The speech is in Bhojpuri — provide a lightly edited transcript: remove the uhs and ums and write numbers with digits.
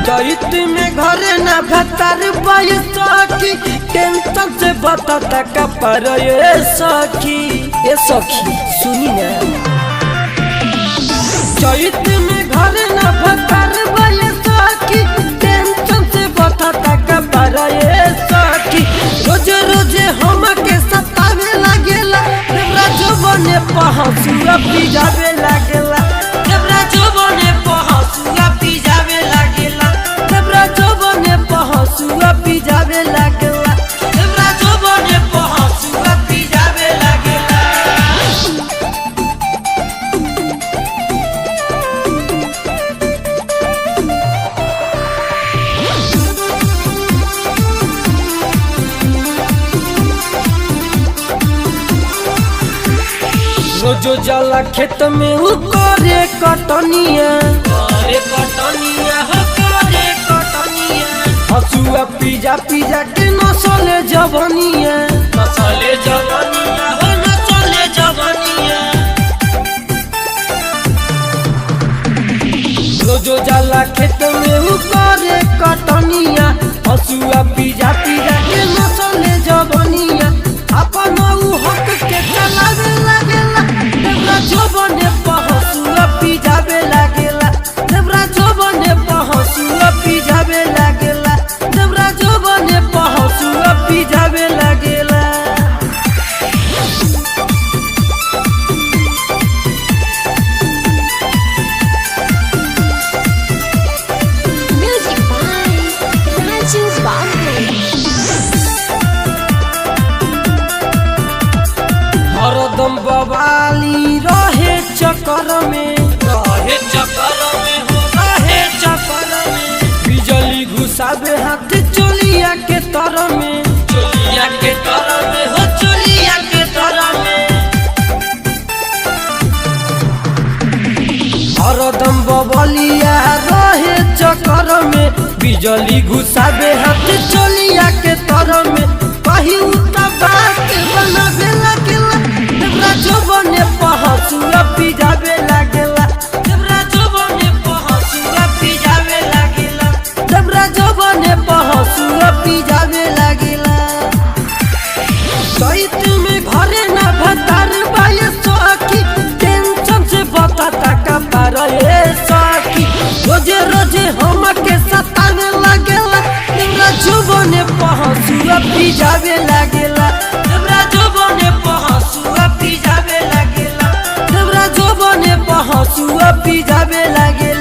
चैत में घरे न भतर सखी टेंशन से बता कपर ये सखी सुनी ना। चैत में घरे न भतर सखी टेंशन से बता कपर ये सखी रोज रोज हम के सतावे लागेला देवरा जबने पहसुआ पी जावे लागेला देवरा जबने पहसुआ पी जावे लागेला जबने पहसुआ पी जावे लागेला देवरा जबने पहसुआ पी जावे लागेला। रोजो जाला खेत में उ करे कटनिया हसुआ पीजा पीजा के नसले जवनिया हो नसले जवनिया। रोजो जाला खेत में उ करे कटनिया हसुआ पीजा पीजा के नसले जवनिया अपन उ हक के चलावे लागेला देवरा जबने पहसुआ पी जावे लागेला देवरा जबने पहसुआ पी जावे लागेला देवरा जबने पहसुआ पी जावे लागेला। Music by Raju Babu। हरदम बवाली रहे चक्कर में बिजली घुसावे हाथ चोलिया के तर में हो चोलिया के तर में। हरदम बवलिया रहे चक्कर में बिजली घुसावे हाथ चोलिया के तर में कहीं उता बात बनावे लागेला देवरा जबने पहसुआ पी जावे लागेला देवरा जबने पहसुआ पी जावे लागेला देवरा जबने पहसुआ पी जावे लागेला। चैत में घरे न भतर सखी टेंशन से बता कपर ये सखी रोजे रोजे हम के सतावे लागेला देवरा जबने पहसुआ पी जावे लागेला देवरा जबने पहसुआ पी जावे लागेला देवरा जबने पहसुआ पी जावे लागेला।